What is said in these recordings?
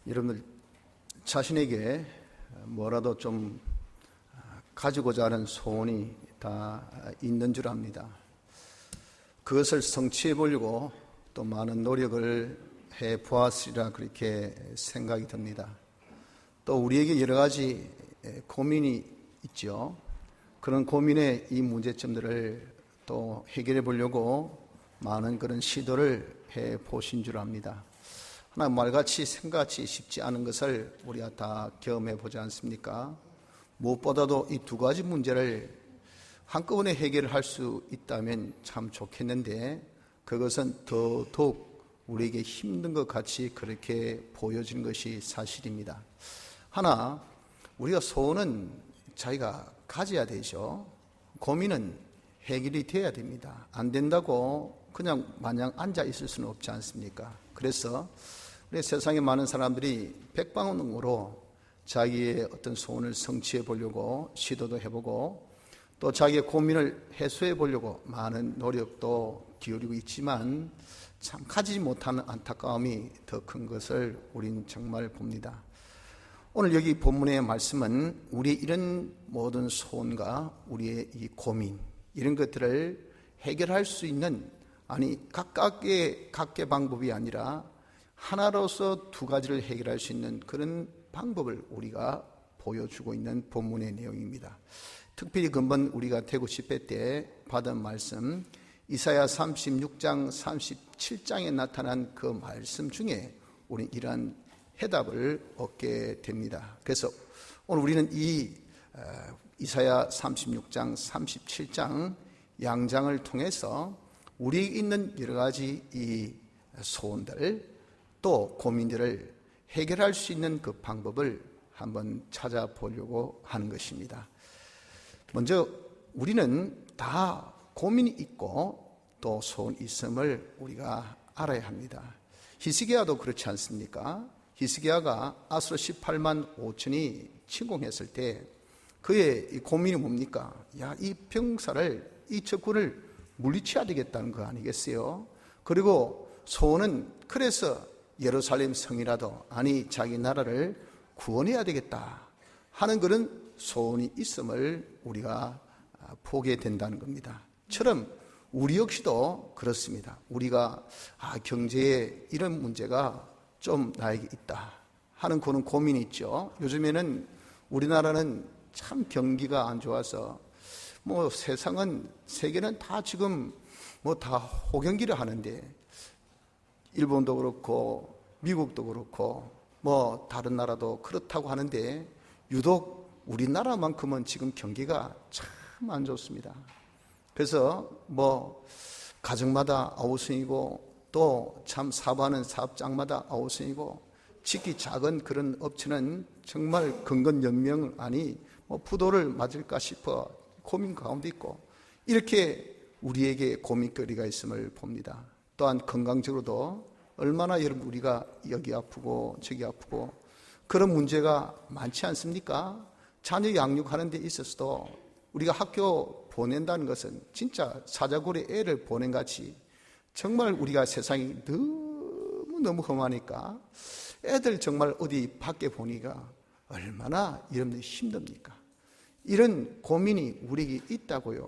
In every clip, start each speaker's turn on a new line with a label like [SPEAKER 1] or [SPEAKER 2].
[SPEAKER 1] 여러분들 자신에게 뭐라도 좀 가지고자 하는 소원이 다 있는 줄 압니다. 그것을 성취해 보려고 또 많은 노력을 해 보았으리라 그렇게 생각이 듭니다. 또 우리에게 여러 가지 고민이 있죠. 그런 고민의 이 문제점들을 또 해결해 보려고 많은 그런 시도를 해 보신 줄 압니다. 하나 말같이 생각같이 쉽지 않은 것을 우리가 다 경험해 보지 않습니까? 무엇보다도 이 두 가지 문제를 한꺼번에 해결할 수 있다면 참 좋겠는데 그것은 더더욱 우리에게 힘든 것 같이 그렇게 보여지는 것이 사실입니다. 하나, 우리가 소원은 자기가 가져야 되죠. 고민은 해결이 돼야 됩니다. 안 된다고 그냥 마냥 앉아 있을 수는 없지 않습니까? 그래서 우리 세상에 많은 사람들이 백방으로 자기의 어떤 소원을 성취해 보려고 시도도 해보고 또 자기의 고민을 해소해 보려고 많은 노력도 기울이고 있지만 참 가지지 못하는 안타까움이 더 큰 것을 우린 정말 봅니다. 오늘 여기 본문의 말씀은 우리의 이런 모든 소원과 우리의 이 고민 이런 것들을 해결할 수 있는 각각의 방법이 아니라 하나로서 두 가지를 해결할 수 있는 그런 방법을 우리가 보여주고 있는 본문의 내용입니다. 특별히 근본 우리가 대구 집회 때 받은 말씀 이사야 36장 37장에 나타난 그 말씀 중에 우리는 이러한 해답을 얻게 됩니다. 그래서 오늘 우리는 이 이사야 36장 37장 양장을 통해서 우리에 있는 여러 가지 이 소원들 또 고민들을 해결할 수 있는 그 방법을 한번 찾아보려고 하는 것입니다. 먼저 우리는 다 고민이 있고 또 소원이 있음을 우리가 알아야 합니다. 히스기야도 그렇지 않습니까? 히스기야가 아수르 18만 5천이 침공했을 때 그의 고민이 뭡니까? 이 병사를 이 적군을 물리쳐야 되겠다는 거 아니겠어요? 그리고 소원은 그래서 예루살렘 성이라도 자기 나라를 구원해야 되겠다 하는 그런 소원이 있음을 우리가 보게 된다는 겁니다. 처럼 우리 역시도 그렇습니다. 우리가 경제에 이런 문제가 좀 나에게 있다 하는 그런 고민이 있죠. 요즘에는 우리나라는 참 경기가 안 좋아서 세계는 다 지금 다 호경기를 하는데 일본도 그렇고 미국도 그렇고 다른 나라도 그렇다고 하는데 유독 우리나라만큼은 지금 경기가 참 안 좋습니다. 그래서 가정마다 아우성이고 또 참 사업하는 사업장마다 아우성이고 직기 작은 그런 업체는 정말 근근연명 부도를 맞을까 싶어 고민 가운데 있고 이렇게 우리에게 고민거리가 있음을 봅니다. 또한 건강적으로도 얼마나 여러분 우리가 여기 아프고 저기 아프고 그런 문제가 많지 않습니까? 자녀 양육하는 데 있어서도 우리가 학교 보낸다는 것은 진짜 사자굴에 애를 보낸 같이 정말 우리가 세상이 너무 험하니까 애들 정말 어디 밖에 보니까 얼마나 여러분들이 힘듭니까? 이런 고민이 우리에게 있다고요.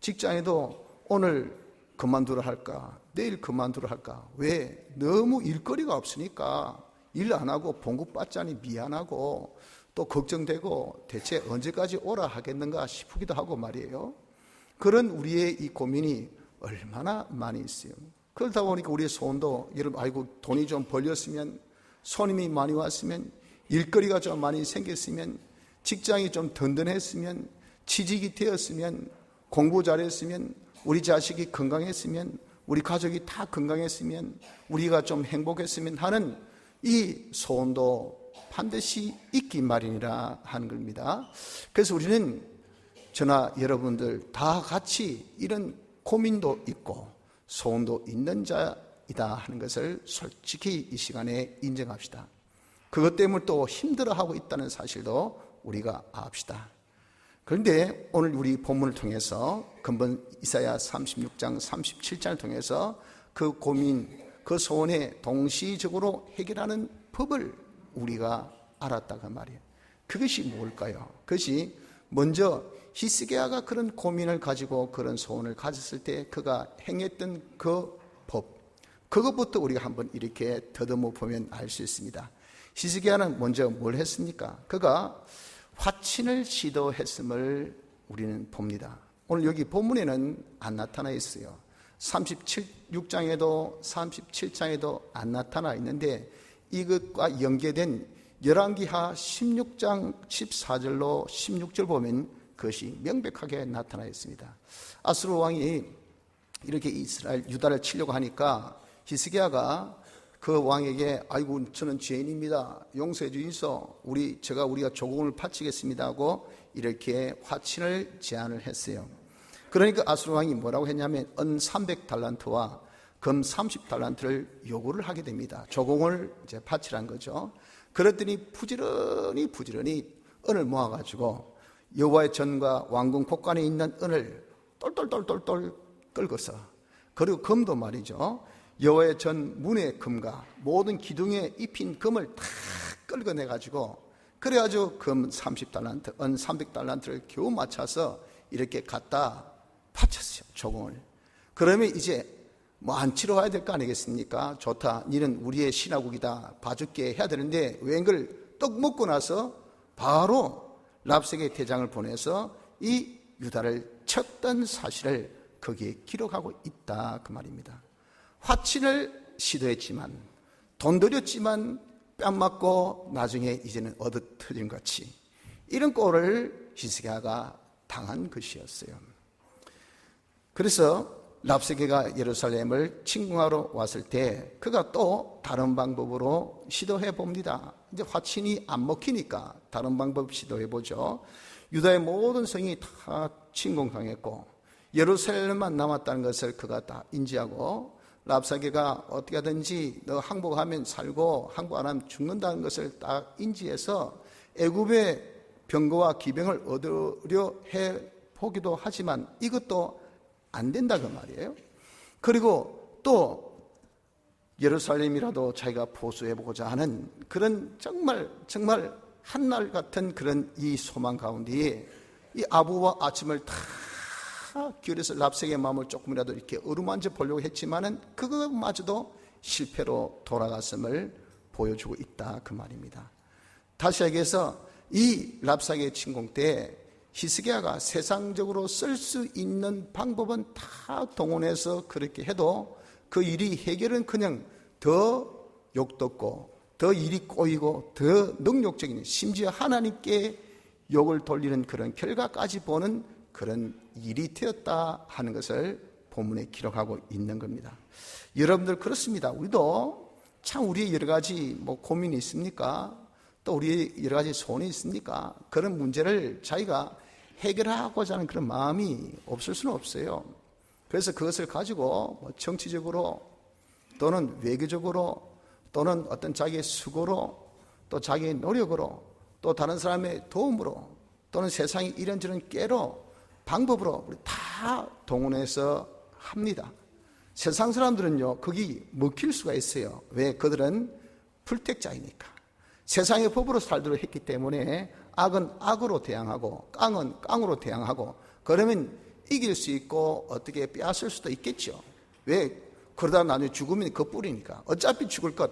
[SPEAKER 1] 직장에도 오늘 그만두라 할까? 내일 그만두라 할까? 왜? 너무 일거리가 없으니까 일 안 하고 봉급 받자니 미안하고 또 걱정되고 대체 언제까지 오라 하겠는가 싶기도 하고 말이에요. 그런 우리의 이 고민이 얼마나 많이 있어요. 그러다 보니까 우리의 소원도 여러분 돈이 좀 벌렸으면 손님이 많이 왔으면 일거리가 좀 많이 생겼으면 직장이 좀 든든했으면 취직이 되었으면 공부 잘했으면 우리 자식이 건강했으면 우리 가족이 다 건강했으면 우리가 좀 행복했으면 하는 이 소원도 반드시 있기 마련이라 하는 겁니다. 그래서 우리는 저나 여러분들 다 같이 이런 고민도 있고 소원도 있는 자이다 하는 것을 솔직히 이 시간에 인정합시다. 그것 때문에 또 힘들어하고 있다는 사실도 우리가 압시다. 그런데 오늘 우리 본문을 통해서 근본 이사야 36장 37장을 통해서 그 고민, 그 소원에 동시적으로 해결하는 법을 우리가 알았다가 말이에요. 그것이 뭘까요? 그것이 먼저 히스기야가 그런 고민을 가지고 그런 소원을 가졌을 때 그가 행했던 그 법, 그것부터 우리가 한번 이렇게 더듬어 보면 알 수 있습니다. 히스기야는 먼저 뭘 했습니까? 그가 화친을 시도했음을 우리는 봅니다. 오늘 여기 본문에는 안 나타나 있어요. 36장에도 37장에도 안 나타나 있는데 이것과 연계된 열왕기하 16장 14절로 16절 보면 그것이 명백하게 나타나 있습니다. 아수르 왕이 이렇게 이스라엘 유다를 치려고 하니까 히스기야가 그 왕에게 아이고 저는 죄인입니다. 용서해 주이소. 우리가 조공을 바치겠습니다 하고 이렇게 화친을 제안을 했어요. 그러니까 아수르 왕이 뭐라고 했냐면 은 300달란트와 금 30달란트를 요구를 하게 됩니다. 조공을 이제 바치란 거죠. 그랬더니 부지런히 은을 모아가지고 여호와의 전과 왕궁 곳간에 있는 은을 똘똘똘똘 끌고서, 그리고 금도 말이죠, 여호와의 전 문의 금과 모든 기둥에 입힌 금을 다 끌어내가지고 그래가지고 금 30달란트, 은 300달란트를 겨우 맞춰서 이렇게 갖다 바쳤어요, 조공을. 그러면 이제 뭐 안 치러 가야 될 거 아니겠습니까? 좋다, 니는 우리의 신하국이다, 봐줄게 해야 되는데 웬걸 떡 먹고 나서 바로 랍색의 대장을 보내서 이 유다를 쳤던 사실을 거기에 기록하고 있다 그 말입니다. 화친을 시도했지만 돈 들였지만 뺨 맞고 나중에 이제는 얻어터진 같이 이런 꼴을 히스기야가 당한 것이었어요. 그래서 랍세게가 예루살렘을 침공하러 왔을 때 그가 또 다른 방법으로 시도해 봅니다. 이제 화친이 안 먹히니까 다른 방법 시도해 보죠. 유다의 모든 성이 다 침공당했고 예루살렘만 남았다는 것을 그가 다 인지하고 랍사게가 어떻게 하든지 너 항복하면 살고 항복 안 하면 죽는다는 것을 딱 인지해서 애굽의 병거와 기병을 얻으려 해 보기도 하지만 이것도 안 된다 그 말이에요. 그리고 또 예루살렘이라도 자기가 보수해보고자 하는 그런 정말 한날 같은 그런 이 소망 가운데에 이 아부와 아침을 다 기울여서 랍색의 마음을 조금이라도 이렇게 어루만져 보려고 했지만은 그것마저도 실패로 돌아갔음을 보여주고 있다 그 말입니다. 다시 얘기해서 이 랍삭의 침공 때 히스기야가 세상적으로 쓸 수 있는 방법은 다 동원해서 그렇게 해도 그 일이 해결은 그냥 더 욕듣고 더 일이 꼬이고 더 능력적인, 심지어 하나님께 욕을 돌리는 그런 결과까지 보는 그런 일이 되었다 하는 것을 본문에 기록하고 있는 겁니다. 여러분들 그렇습니다. 우리도 참 우리의 여러 가지 고민이 있습니까? 또 우리의 여러 가지 소원이 있습니까? 그런 문제를 자기가 해결하고자 하는 그런 마음이 없을 수는 없어요. 그래서 그것을 가지고 정치적으로 또는 외교적으로 또는 어떤 자기의 수고로 또 자기의 노력으로 또 다른 사람의 도움으로 또는 세상의 이런저런 깨로 방법으로 우리 다 동원해서 합니다. 세상 사람들은요 거기 먹힐 수가 있어요. 왜? 그들은 불택자이니까 세상의 법으로 살도록 했기 때문에 악은 악으로 대항하고 깡은 깡으로 대항하고 그러면 이길 수 있고 어떻게 빼앗을 수도 있겠죠. 왜? 그러다 나중에 죽으면 그 뿌리니까 어차피 죽을 것,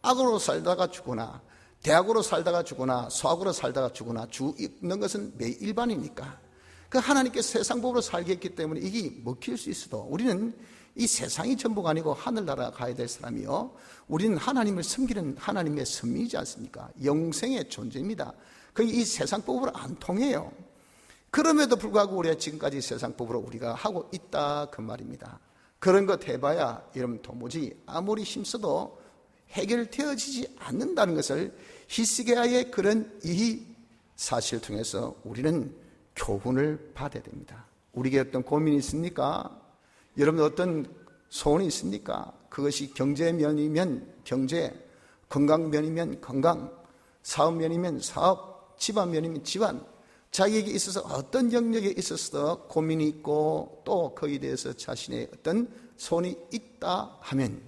[SPEAKER 1] 악으로 살다가 죽거나 대악으로 살다가 죽거나 소악으로 살다가 죽거나 죽는 것은 매 일반이니까 그 하나님께서 세상 법으로 살게 했기 때문에 이게 먹힐 수 있어도 우리는 이 세상이 전부가 아니고 하늘나라 가야 될 사람이요, 우리는 하나님을 섬기는 하나님의 선민이지 않습니까? 영생의 존재입니다. 그게 이 세상 법으로 안 통해요. 그럼에도 불구하고 우리가 지금까지 세상 법으로 우리가 하고 있다 그 말입니다. 그런 것 해봐야 여러분 도무지 아무리 힘써도 해결되어지지 않는다는 것을 히스기야의 그런 이 사실을 통해서 우리는 교훈을 받아야 됩니다. 우리에게 어떤 고민이 있습니까? 여러분 어떤 소원이 있습니까? 그것이 경제면이면 경제, 건강면이면 건강, 사업면이면 사업, 집안면이면 집안, 자기에게 있어서 어떤 영역에 있어서도 고민이 있고 또 거기에 대해서 자신의 어떤 소원이 있다 하면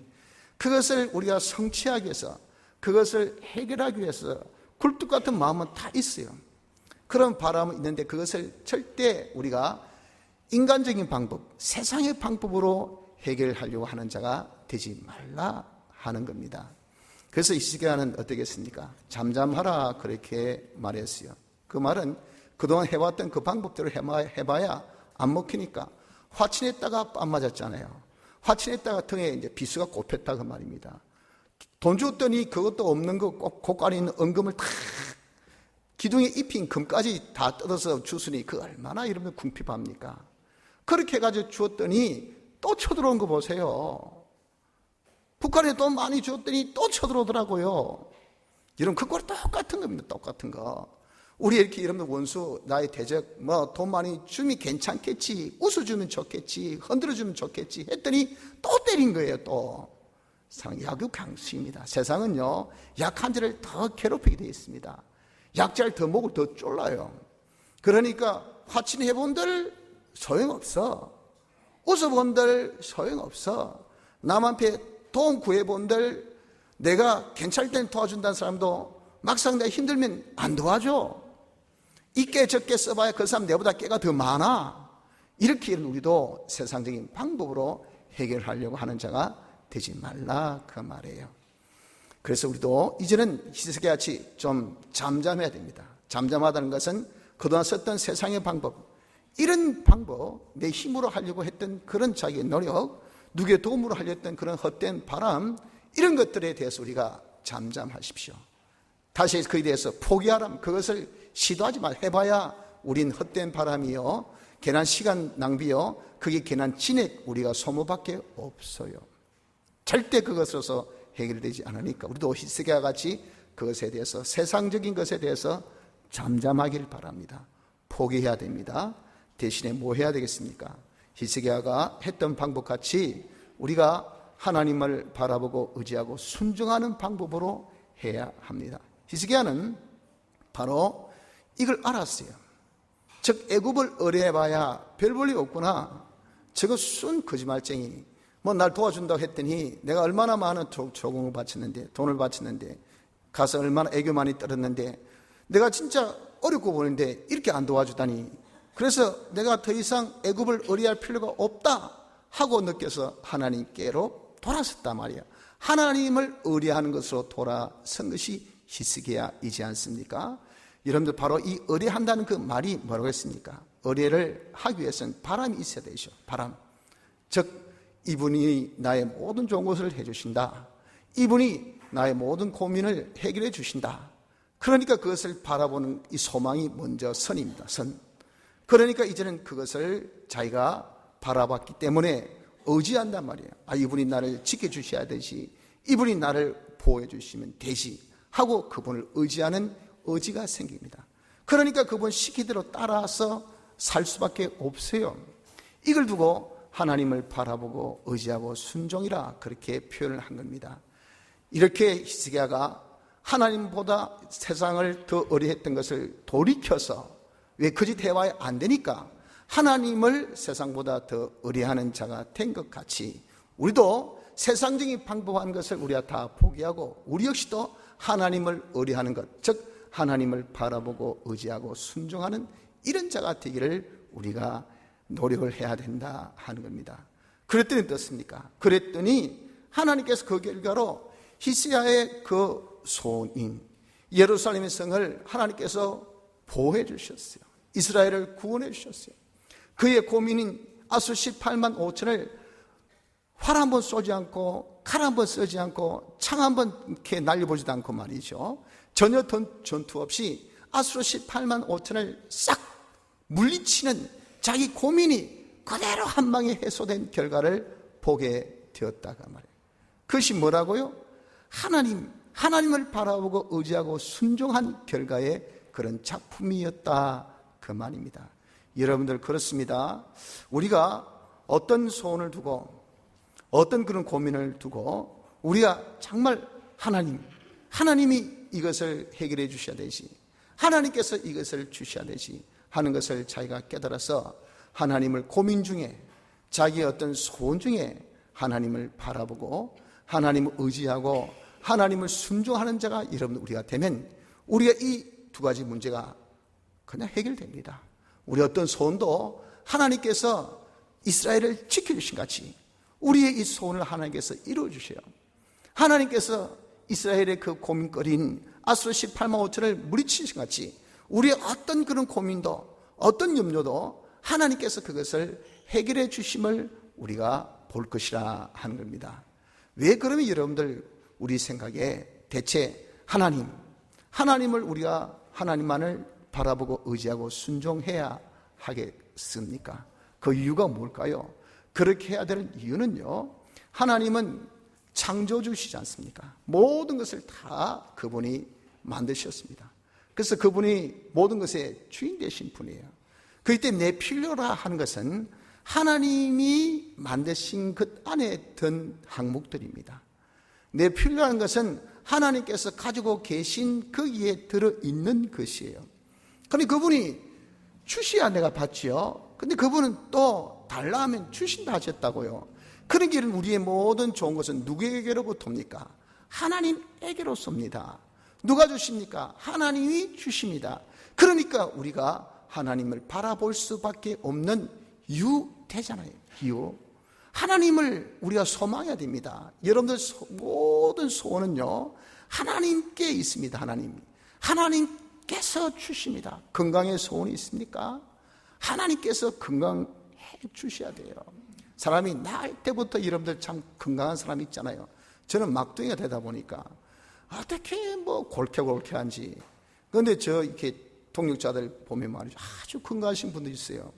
[SPEAKER 1] 그것을 우리가 성취하기 위해서 그것을 해결하기 위해서 굴뚝 같은 마음은 다 있어요. 그런 바람은 있는데 그것을 절대 우리가 인간적인 방법, 세상의 방법으로 해결하려고 하는 자가 되지 말라 하는 겁니다. 그래서 히스기야는 어떻게 했습니까? 잠잠하라 그렇게 말했어요. 그 말은 그동안 해왔던 그 방법대로 해봐야 안 먹히니까 화친했다가 안 맞았잖아요. 화친했다가 등에 이제 비수가 꼽혔다 그 말입니다. 돈 줬더니 그것도 없는 거 고가리 있는 은금을 다 기둥에 입힌 금까지 다 뜯어서 주으니 그 얼마나 이러면 궁핍합니까? 그렇게 해가지고 주었더니 또 쳐들어온 거 보세요. 북한에 돈 많이 주었더니 또 쳐들어오더라고요. 이런 그거랑 똑같은 겁니다. 똑같은 거. 우리 이렇게 이러면 원수 나의 대적 뭐 돈 많이 주면 괜찮겠지, 웃어주면 좋겠지, 흔들어주면 좋겠지 했더니 또 때린 거예요. 또 약육 강수입니다. 세상은요 약한 자를 더 괴롭히게 되어 있습니다. 약자를 더 목을 더 졸라요. 그러니까 화친해본들 소용없어, 웃어본들 소용없어, 남한테 돈 구해본들 내가 괜찮을 땐 도와준다는 사람도 막상 내가 힘들면 안 도와줘. 있게 적게 써봐야 그 사람 내보다 깨가 더 많아. 이렇게 우리도 세상적인 방법으로 해결하려고 하는 자가 되지 말라 그 말이에요. 그래서 우리도 이제는 히스기야같이 좀 잠잠해야 됩니다. 잠잠하다는 것은 그동안 썼던 세상의 방법, 이런 방법, 내 힘으로 하려고 했던 그런 자기의 노력, 누구의 도움으로 하려 했던 그런 헛된 바람, 이런 것들에 대해서 우리가 잠잠하십시오. 다시 그에 대해서 포기하라. 그것을 시도하지 말. 해봐야 우린 헛된 바람이요, 괜한 시간 낭비요, 그게 괜한 진액 우리가 소모밖에 없어요. 절대 그것으로서 해결되지 않으니까 우리도 히스기야 같이 그것에 대해서, 세상적인 것에 대해서 잠잠하길 바랍니다. 포기해야 됩니다. 대신에 뭐 해야 되겠습니까? 히스기야가 했던 방법같이 우리가 하나님을 바라보고 의지하고 순종하는 방법으로 해야 합니다. 히스기야는 바로 이걸 알았어요. 즉 애굽을 의뢰해봐야 별 볼일 없구나. 저거 순 거짓말쟁이. 뭐 날 도와준다고 했더니 내가 얼마나 많은 조공을 바쳤는데, 돈을 바쳤는데, 가서 얼마나 애교 많이 떨었는데, 내가 진짜 어렵고 보는데 이렇게 안 도와주다니. 그래서 내가 더 이상 애굽을 의뢰할 필요가 없다 하고 느껴서 하나님께로 돌아섰단 말이야. 하나님을 의뢰하는 것으로 돌아선 것이 히스기야이지 않습니까? 여러분들 바로 이 의뢰한다는 그 말이 뭐라고 했습니까? 의뢰를 하기 위해서는 바람이 있어야 되죠. 바람. 즉 이분이 나의 모든 좋은 것을 해주신다. 이분이 나의 모든 고민을 해결해 주신다. 그러니까 그것을 바라보는 이 소망이 먼저 선입니다. 선. 그러니까 이제는 그것을 자기가 바라봤기 때문에 의지한단 말이에요. 아, 이분이 나를 지켜주셔야 되지, 이분이 나를 보호해 주시면 되지 하고 그분을 의지하는 의지가 생깁니다. 그러니까 그분 시키대로 따라서 살 수밖에 없어요. 이걸 두고 하나님을 바라보고 의지하고 순종이라 그렇게 표현을 한 겁니다. 이렇게 히스기야가 하나님보다 세상을 더 의뢰했던 것을 돌이켜서, 왜 그 짓 해봐야 안 되니까 하나님을 세상보다 더 의뢰하는 자가 된 것 같이 우리도 세상적인 방법하는 것을 우리가 다 포기하고 우리 역시도 하나님을 의뢰하는 것, 즉 하나님을 바라보고 의지하고 순종하는 이런 자가 되기를 우리가 노력을 해야 된다 하는 겁니다. 그랬더니 어떻습니까? 그랬더니 하나님께서 그 결과로 히스기야의 그 소원인 예루살렘의 성을 하나님께서 보호해 주셨어요. 이스라엘을 구원해 주셨어요. 그의 고민인 아수 18만 5천을 활 한 번 쏘지 않고 칼 한 번 쓰지 않고 창 한 번 이렇게 날려보지도 않고 말이죠. 전혀 전투 없이 아수르 18만 5천을 싹 물리치는 자기 고민이 그대로 한 방에 해소된 결과를 보게 되었다가 말이에요. 그것이 뭐라고요? 하나님을 바라보고 의지하고 순종한 결과의 그런 작품이었다 그 말입니다. 여러분들 그렇습니다. 우리가 어떤 소원을 두고 어떤 그런 고민을 두고 우리가 정말 하나님이 이것을 해결해 주셔야 되지, 하나님께서 이것을 주셔야 되지 하는 것을 자기가 깨달아서 하나님을 고민 중에, 자기의 어떤 소원 중에 하나님을 바라보고 하나님을 의지하고 하나님을 순종하는 자가 여러분 우리가 되면 우리가 이 두 가지 문제가 그냥 해결됩니다. 우리 어떤 소원도 하나님께서 이스라엘을 지켜주신 같이 우리의 이 소원을 하나님께서 이루어주셔요. 하나님께서 이스라엘의 그 고민거리인 아수르 18만 5천을 물리치신 같이 우리의 어떤 그런 고민도 어떤 염려도 하나님께서 그것을 해결해 주심을 우리가 볼 것이라 하는 겁니다. 왜 그러면 여러분들 우리 생각에 대체 하나님을 우리가 하나님만을 바라보고 의지하고 순종해야 하겠습니까? 그 이유가 뭘까요? 그렇게 해야 되는 이유는요, 하나님은 창조주시지 않습니까? 모든 것을 다 그분이 만드셨습니다. 그래서 그분이 모든 것의 주인 되신 분이에요. 그렇기 때문에 내 필요라 하는 것은 하나님이 만드신 그 안에 든 항목들입니다. 내 필요한 것은 하나님께서 가지고 계신 거기에 들어있는 것이에요. 그런데 그분이 주시야 내가 받지요. 근데 그분은 또 달라 하면 주신다 하셨다고요. 그런 길은 우리의 모든 좋은 것은 누구에게로부터 옵니까? 하나님에게로서 옵니다. 누가 주십니까? 하나님이 주십니다. 그러니까 우리가 하나님을 바라볼 수밖에 없는 이유 되잖아요. 이유. 하나님을 우리가 소망해야 됩니다. 여러분들 모든 소원은요, 하나님께 있습니다. 하나님께서 주십니다. 건강의 소원이 있습니까? 하나님께서 건강해 주셔야 돼요. 사람이 나이 때부터 여러분들 참 건강한 사람이 있잖아요. 저는 막둥이가 되다 보니까 어떻게 뭐 골쾌한지. 그런데 저 이렇게 동력자들 보면 말이죠, 아주 건강하신 분들 있어요.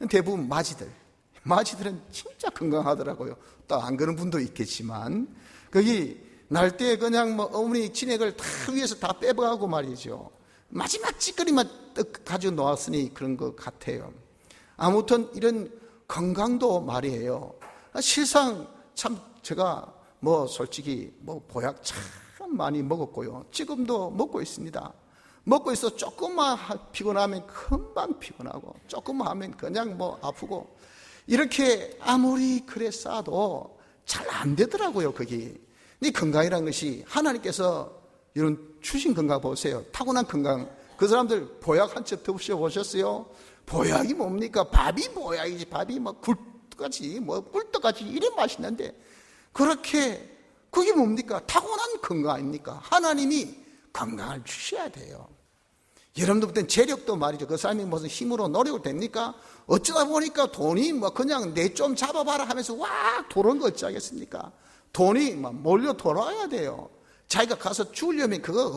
[SPEAKER 1] 대부분 마지들은 진짜 건강하더라고요. 또 안 그런 분도 있겠지만, 거기 날 때 그냥 뭐 어머니 진액을 다 위에서 다 빼버가고 말이죠. 마지막 찌꺼리만 떡 가지고 놓았으니 그런 것 같아요. 아무튼 이런 건강도 말이에요. 실상 참 제가 뭐 솔직히 뭐 보약 참 많이 먹었고요. 지금도 먹고 있습니다. 먹고 있어 조금만 피곤하면 금방 피곤하고, 조금만 하면 그냥 뭐 아프고, 이렇게 아무리 그래 싸도 잘 안 되더라고요, 거기. 이 건강이라는 것이 하나님께서 이런 주신 건강 보세요. 타고난 건강. 그 사람들 보약 한 첩 드셔보셨어요? 보약이 뭡니까? 밥이 보약이지. 밥이 뭐 굴떡같이, 뭐 꿀떡같이 이래 맛있는데, 그렇게, 그게 뭡니까? 타고난 건강 아닙니까? 하나님이 건강을 주셔야 돼요. 여러분들 재력도 말이죠. 그 사람이 무슨 힘으로 노력을 됩니까? 어쩌다 보니까 돈이 뭐 그냥 내 좀 잡아봐라 하면서 와 돌아온 거 어찌하겠습니까? 돈이 막 몰려 돌아와야 돼요. 자기가 가서 죽으려면 그거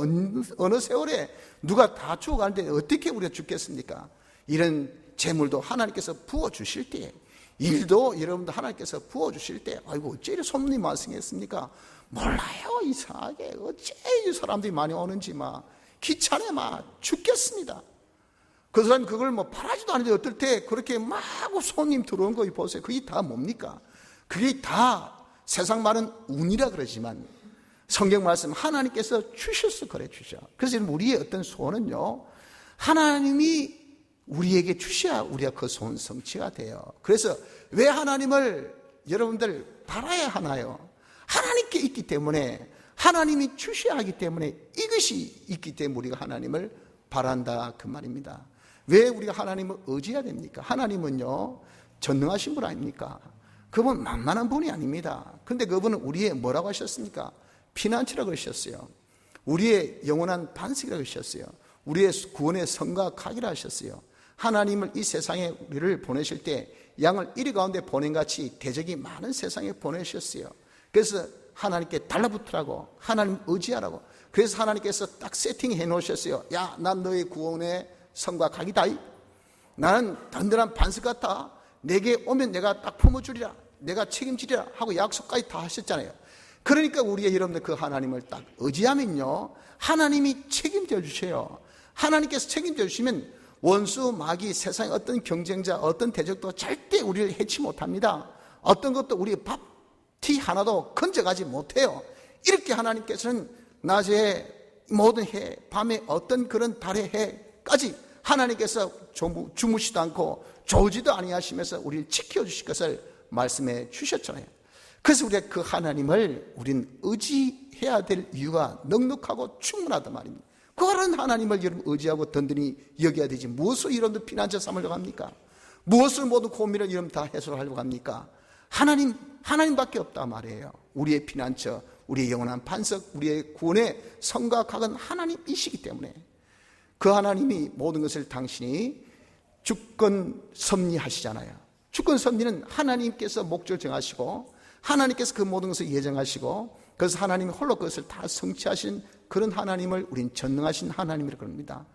[SPEAKER 1] 어느 세월에 누가 다 죽어가는데 어떻게 우리가 죽겠습니까? 이런 재물도 하나님께서 부어주실 때, 일도 여러분들 하나님께서 부어주실 때, 아이고 어째 이렇게 소문이 많습니까? 몰라요. 이상하게 어째 이 사람들이 많이 오는지 막 귀찮아 막 죽겠습니다. 그 사람이 그걸 뭐 바라지도 않는데 어떨 때 그렇게 막 손님 들어온 거 보세요. 그게 다 뭡니까? 그게 다 세상 말은 운이라 그러지만 성경 말씀 하나님께서 주셔서 그래 주셔. 그래서 우리의 어떤 소원은요, 하나님이 우리에게 주셔야 우리가 그 소원 성취가 돼요. 그래서 왜 하나님을 여러분들 바라야 하나요? 하나님께 있기 때문에, 하나님이 주셔야 하기 때문에, 이것이 있기 때문에 우리가 하나님을 바란다 그 말입니다. 왜 우리가 하나님을 의지해야 됩니까? 하나님은요 전능하신 분 아닙니까? 그분 만만한 분이 아닙니다. 그런데 그분은 우리의 뭐라고 하셨습니까? 피난처라고 하셨어요. 우리의 영원한 반석이라고 하셨어요. 우리의 구원의 성과 각이라 하셨어요. 하나님을 이 세상에 우리를 보내실 때 양을 이리 가운데 보낸같이 대적이 많은 세상에 보내셨어요. 그래서 하나님께 달라붙으라고, 하나님 의지하라고. 그래서 하나님께서 딱 세팅해 놓으셨어요. 야, 난 너의 구원의 성과 각이다. 나는 든든한 반석 같아. 내게 오면 내가 딱 품어주리라, 내가 책임지리라 하고 약속까지 다 하셨잖아요. 그러니까 우리의 여러분들 그 하나님을 딱 의지하면요, 하나님이 책임져 주셔요. 하나님께서 책임져 주시면 원수, 마귀, 세상의 어떤 경쟁자, 어떤 대적도 절대 우리를 해치 못합니다. 어떤 것도 우리 티 하나도 건져가지 못해요. 이렇게 하나님께서는 낮에 모든 해, 밤에 어떤 그런 달의 해까지 하나님께서 주무시도 않고 조지도 아니하시면서 우리를 지켜주실 것을 말씀해 주셨잖아요. 그래서 우리가 그 하나님을 우리는 의지해야 될 이유가 넉넉하고 충분하단 말입니다. 그런 하나님을 여러분 의지하고 든든히 여겨야 되지, 무엇을 여러분들 피난처 삼으려고 합니까? 무엇을 모든 고민을 여러분 다 해소하려고 합니까? 하나님밖에 없다 말이에요. 우리의 피난처, 우리의 영원한 반석, 우리의 구원의 성과 각은 하나님이시기 때문에 그 하나님이 모든 것을 당신이 주권 섭리하시잖아요. 주권 섭리는 하나님께서 목적을 정하시고 하나님께서 그 모든 것을 예정하시고 그래서 하나님이 홀로 그것을 다 성취하신 그런 하나님을 우린 전능하신 하나님이라고 합니다.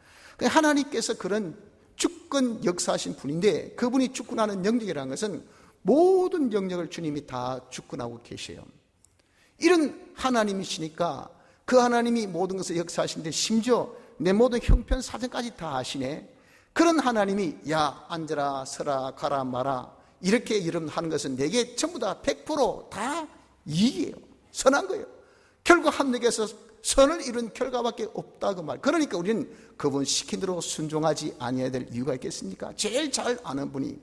[SPEAKER 1] 하나님께서 그런 주권 역사하신 분인데 그분이 주권하는 영역이라는 것은 모든 영역을 주님이 다 주권하고 계셔요. 이런 하나님이시니까 그 하나님이 모든 것을 역사하시는데 심지어 내 모든 형편 사정까지 다 아시네. 그런 하나님이 야 앉아라 서라 가라 마라 이렇게 여러분 하는 것은 내게 전부 다 100% 이익이에요. 선한 거예요. 결국 하나님께서 선을 이룬 결과밖에 없다고 말. 그러니까 우리는 그분 시킨 대로 순종하지 아니해야 될 이유가 있겠습니까? 제일 잘 아는 분이,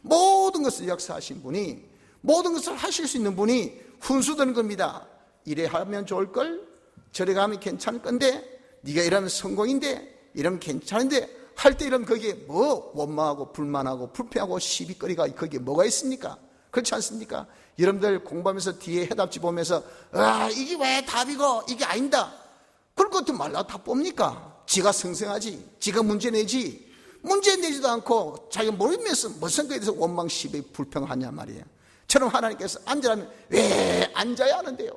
[SPEAKER 1] 모든 것을 역사하신 분이, 모든 것을 하실 수 있는 분이 훈수되는 겁니다. 이래 하면 좋을걸, 저래 가면 괜찮을 건데, 네가 이러면 성공인데, 이러면 괜찮은데 할 때 이러면 거기에 뭐 원망하고 불만하고 불평하고 시비거리가 거기에 뭐가 있습니까? 그렇지 않습니까? 여러분들 공부하면서 뒤에 해답지 보면서 이게 왜 답이고 이게 아닌다 그럴 것도 말라 다 봅니까? 지가 성생하지, 지가 문제 내지. 문제 내지도 않고 자기가 모르면서 무슨 거에 대해서 원망 시비 불평하냐 말이에요. 처럼 하나님께서 앉으라면 왜 앉아야 하는데요?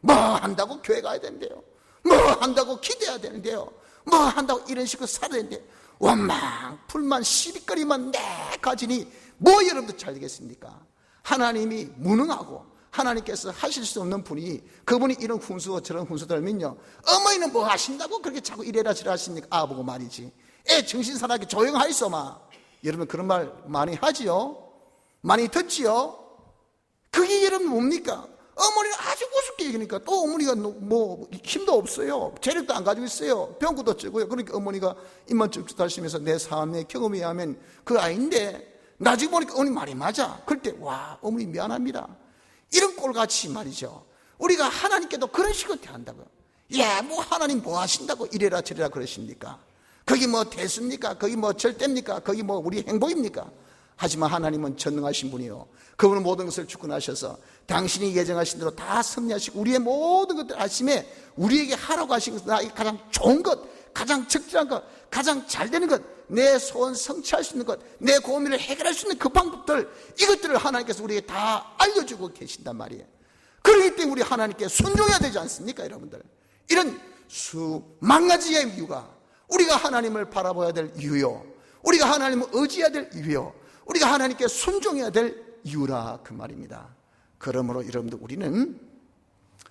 [SPEAKER 1] 뭐 한다고 교회 가야 되는데요? 뭐 한다고 기도해야 되는데요? 뭐 한다고 이런 식으로 살아야 되는데 원망 불만 시비거리만 내 가지니 뭐 여러분들 잘 되겠습니까? 하나님이 무능하고 하나님께서 하실 수 없는 분이, 그분이 이런 훈수 저런 훈수들면요, 어머니는 뭐 하신다고 그렇게 자꾸 이래라 저래라 하십니까? 아보고 말이지 애 정신사나게 조용하이소 마. 여러분 그런 말 많이 하지요? 많이 듣지요? 그게 여러분 뭡니까? 어머니는 아주 우습게 얘기하니까 또 어머니가 뭐 힘도 없어요. 재력도 안 가지고 있어요. 병구도 쩌고요. 그러니까 어머니가 입만 쭉쭉 하시면서 내 삶의 경험에 의하면 그거 아닌데 나중에 보니까 어머니 말이 맞아. 그럴 때 와 어머니 미안합니다. 이런 꼴같이 말이죠. 우리가 하나님께도 그런 식으로 대한다고요. 뭐 하나님 뭐 하신다고 이래라 저래라 그러십니까? 거기 뭐 대수입니까? 거기 뭐 절대입니까? 거기 뭐 우리 행복입니까? 하지만 하나님은 전능하신 분이요, 그분은 모든 것을 주권하셔서 당신이 예정하신 대로 다 섭리하시고 우리의 모든 것들 아심에 우리에게 하라고 하신 것은 가장 좋은 것, 가장 적절한 것, 가장 잘 되는 것, 내 소원 성취할 수 있는 것, 내 고민을 해결할 수 있는 그 방법들, 이것들을 하나님께서 우리에게 다 알려주고 계신단 말이에요. 그렇기 때문에 우리 하나님께 순종해야 되지 않습니까 여러분들? 이런 수만 가지의 이유가 우리가 하나님을 바라봐야 될 이유요, 우리가 하나님을 의지해야 될 이유요, 우리가 하나님께 순종해야 될 이유라 그 말입니다. 그러므로 여러분들 우리는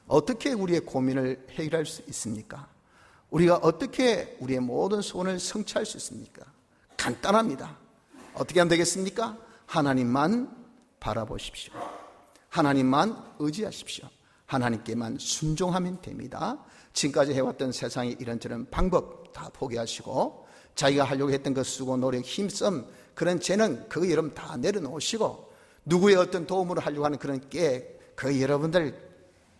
[SPEAKER 1] 어떻게 우리의 고민을 해결할 수 있습니까? 우리가 어떻게 우리의 모든 소원을 성취할 수 있습니까? 간단합니다. 어떻게 하면 되겠습니까? 하나님만 바라보십시오. 하나님만 의지하십시오. 하나님께만 순종하면 됩니다. 지금까지 해왔던 세상의 이런저런 방법 다 포기하시고 자기가 하려고 했던 그 수고 노력 힘씀 그런 재능 그거 여러분 다 내려놓으시고 누구의 어떤 도움으로 하려고 하는 그런 그 여러분들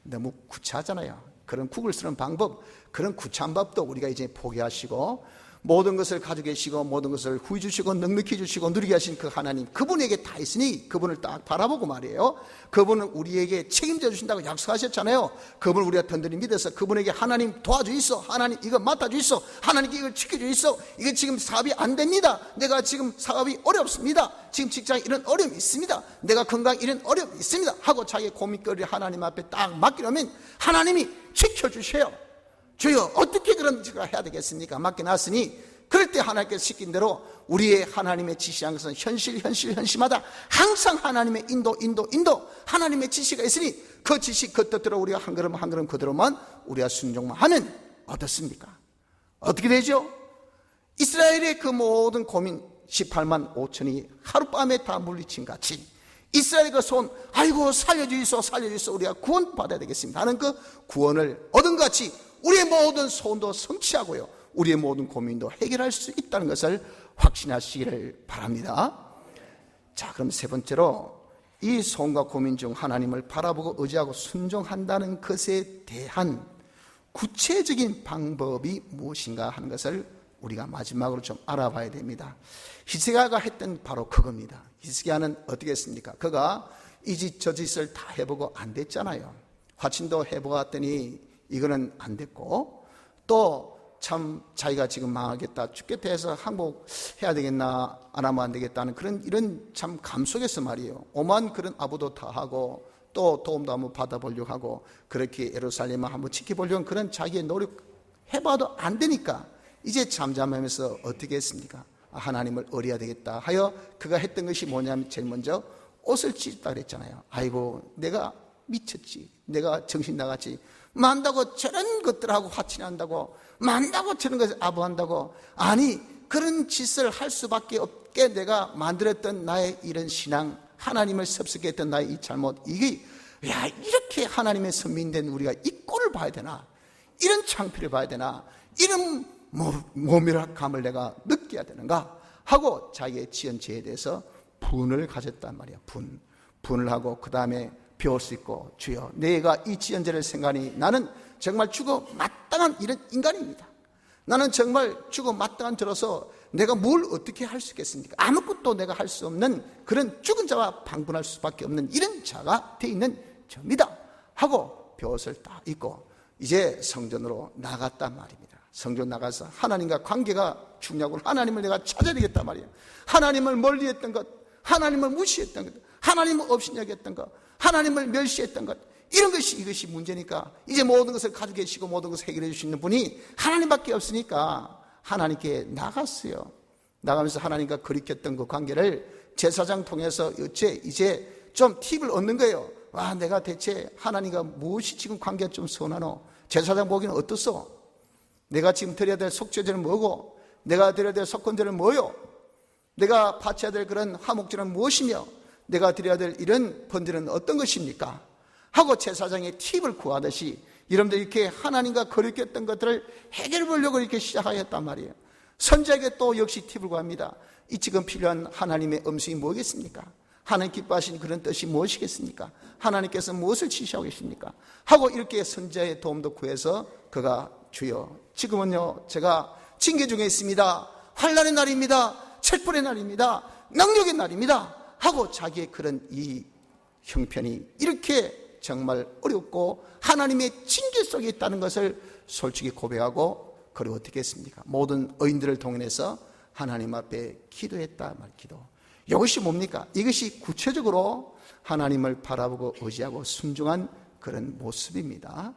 [SPEAKER 1] 너무 구차하잖아요. 그런 국을 쓰는 방법, 그런 구차한 법도 우리가 이제 포기하시고 모든 것을 가지고 계시고 모든 것을 후히 주시고 넉넉히 주시고 누리게 하신 그 하나님, 그분에게 다 있으니 그분을 딱 바라보고 말이에요. 그분은 우리에게 책임져 주신다고 약속하셨잖아요. 그분을 우리가 든든히 믿어서 그분에게 하나님 도와주있어, 하나님 이거 맡아주있어, 하나님께 이걸 지켜주있어, 이게 지금 사업이 안 됩니다, 내가 지금 사업이 어렵습니다, 지금 직장에 이런 어려움이 있습니다, 내가 건강에 이런 어려움이 있습니다 하고 자기의 고민거리를 하나님 앞에 딱 맡기려면 하나님이 지켜주셔요. 주여 어떻게 그런 짓을 해야 되겠습니까? 맡겨놨으니 그럴 때 하나님께서 시킨 대로 우리의 하나님의 지시한 것은 현실마다 항상 하나님의 인도 하나님의 지시가 있으니 그 지시 그 뜻대로 우리가 한 걸음 그대로만 우리가 순종만 하면 어떻습니까? 어떻게 되죠? 이스라엘의 그 모든 고민 18만 5천이 하룻밤에 다 물리친 같이 이스라엘의 그 손, 아이고 살려주이소 우리가 구원받아야 되겠습니다 하는 그 구원을 얻은 것 같이 우리의 모든 소원도 성취하고요, 우리의 모든 고민도 해결할 수 있다는 것을 확신하시기를 바랍니다. 자, 그럼 세 번째로 이 소원과 고민 중 하나님을 바라보고 의지하고 순종한다는 것에 대한 구체적인 방법이 무엇인가 하는 것을 우리가 마지막으로 좀 알아봐야 됩니다. 히스기야가 했던 바로 그겁니다. 히스기야는 어떻게 했습니까? 그가 이 짓 저 짓을 다 해보고 안 됐잖아요. 화친도 해보았더니 이거는 안 됐고, 또 참 자기가 지금 망하겠다, 죽겠다 해서 항복해야 되겠나, 안 하면 안 되겠다는 그런 이런 참 감 속에서 말이에요. 오만 그런 아부도 다 하고, 또 도움도 한번 받아보려고 하고, 그렇게 예루살렘을 한번 지켜보려는 그런 자기의 노력 해봐도 안 되니까 이제 잠잠하면서 어떻게 했습니까? 하나님을 의뢰해야 되겠다 하여 그가 했던 것이 뭐냐면 제일 먼저 옷을 찢었다 그랬잖아요. 아이고 내가 미쳤지, 내가 정신 나갔지, 만다고 저런 것들하고 화친한다고, 만다고 저런 것을 아부한다고, 아니 그런 짓을 할 수밖에 없게 내가 만들었던 나의 이런 신앙, 하나님을 섭섭게 했던 나의 이 잘못, 이게 야 이렇게 하나님의 선민된 우리가 이 꼴을 봐야 되나, 이런 창피를 봐야 되나, 이런 모멸감을 내가 느껴야 되는가 하고 자기의 지은 죄에 대해서 분을 가졌단 말이야. 분을 하고 그 다음에 배울 수 있고, 주여 내가 이 지은 죄를 생각하니 나는 정말 죽어 마땅한 이런 인간입니다. 나는 정말 죽어 마땅한 들어서 내가 뭘 어떻게 할 수 있겠습니까? 아무것도 내가 할 수 없는 그런 죽은 자와 방분할 수밖에 없는 이런 자가 돼 있는 저입니다 하고 벼옷을 딱 입고 이제 성전으로 나갔단 말입니다. 성전 나가서 하나님과 관계가 중요하고 하나님을 내가 찾아야 되겠단 말이에요. 하나님을 멀리했던 것, 하나님을 무시했던 것, 하나님을 없이 여겼던 것, 하나님을 멸시했던 것, 이것이 문제니까 이제 모든 것을 가지고 계시고 모든 것을 해결해 주시는 분이 하나님밖에 없으니까 하나님께 나갔어요. 나가면서 하나님과 거리켰던 그 관계를 제사장 통해서 이제 좀 팁을 얻는 거예요. 와, 내가 대체 하나님과 무엇이 지금 관계가 좀 선하노? 제사장 보기는 어떻소? 내가 지금 드려야 될 속죄제는 뭐고, 내가 드려야 될 속건제는 뭐요? 내가 바쳐야 될 그런 화목제는 무엇이며, 내가 드려야 될 이런 번제는 어떤 것입니까? 하고 제사장의 팁을 구하듯이 여러분들 이렇게 하나님과 거리꼈던 것들을 해결해 보려고 이렇게 시작하였단 말이에요. 선지자에게 또 역시 팁을 구합니다. 이 지금 필요한 하나님의 음성이 뭐겠습니까? 하나님 기뻐하시는 그런 뜻이 무엇이겠습니까? 하나님께서 무엇을 지시하고 계십니까? 하고 이렇게 선지자의 도움도 구해서 그가 주여 지금은요 제가 징계 중에 있습니다. 환난의 날입니다. 책벌의 날입니다. 능력의 날입니다. 하고 자기의 그런 이 형편이 이렇게 정말 어렵고 하나님의 징계 속에 있다는 것을 솔직히 고백하고, 그리고 어떻게 했습니까? 모든 의인들을 동원해서 하나님 앞에 기도했다 말 기도. 이것이 뭡니까? 이것이 구체적으로 하나님을 바라보고 의지하고 순종한 그런 모습입니다.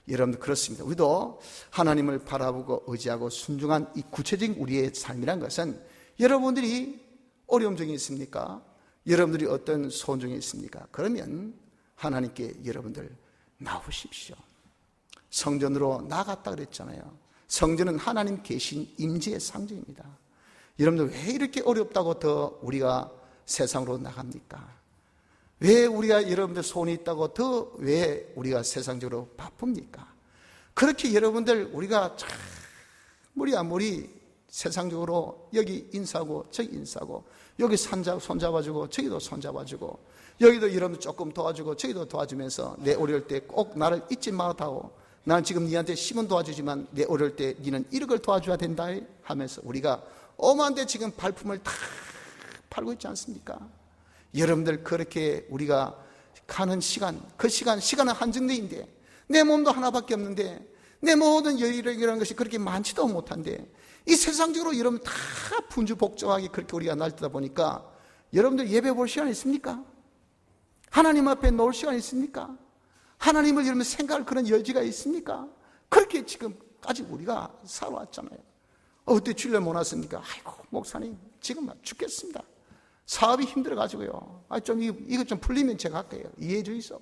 [SPEAKER 1] 여러분들 그렇습니다. 우리도 하나님을 바라보고 의지하고 순종한 이 구체적인 우리의 삶이란 것은, 여러분들이 어려움 중에 있습니까? 여러분들이 어떤 소원 중에 있습니까? 그러면 하나님께 여러분들 나오십시오. 성전으로 나갔다 그랬잖아요. 성전은 하나님 계신 임재의 상징입니다. 여러분들 왜 이렇게 어렵다고 더 우리가 세상으로 나갑니까? 왜 우리가 여러분들 소원이 있다고 더 왜 우리가 세상적으로 바쁩니까? 그렇게 여러분들 우리가 아무리 세상적으로 여기 인사하고 저기 인사하고, 여기 손잡아주고 저기도 손잡아주고, 여기도 여러분들 조금 도와주고 저기도 도와주면서 내 어려울 때 꼭 나를 잊지 마다오. 난 지금 니한테 10원 도와주지만 내 어려울 때 니는 1억을 도와줘야 된다 하면서 우리가 어마한데 지금 발품을 다 팔고 있지 않습니까? 여러분들 그렇게 우리가 가는 시간, 그 시간은 한정되인데 내 몸도 하나밖에 없는데 내 모든 여유라는 것이 그렇게 많지도 못한데 이 세상적으로 여러분 다 분주복잡하게 그렇게 우리가 날뛰다 보니까 여러분들 예배 볼 시간 있습니까? 하나님 앞에 놓을 시간 있습니까? 하나님을 여러분 생각할 그런 여지가 있습니까? 그렇게 지금까지 우리가 살아왔잖아요. 어때 주일날 못 왔습니까? 아이고 목사님 지금 죽겠습니다. 사업이 힘들어가지고요. 좀 이거 좀 풀리면 제가 할게요. 이해해 주이소.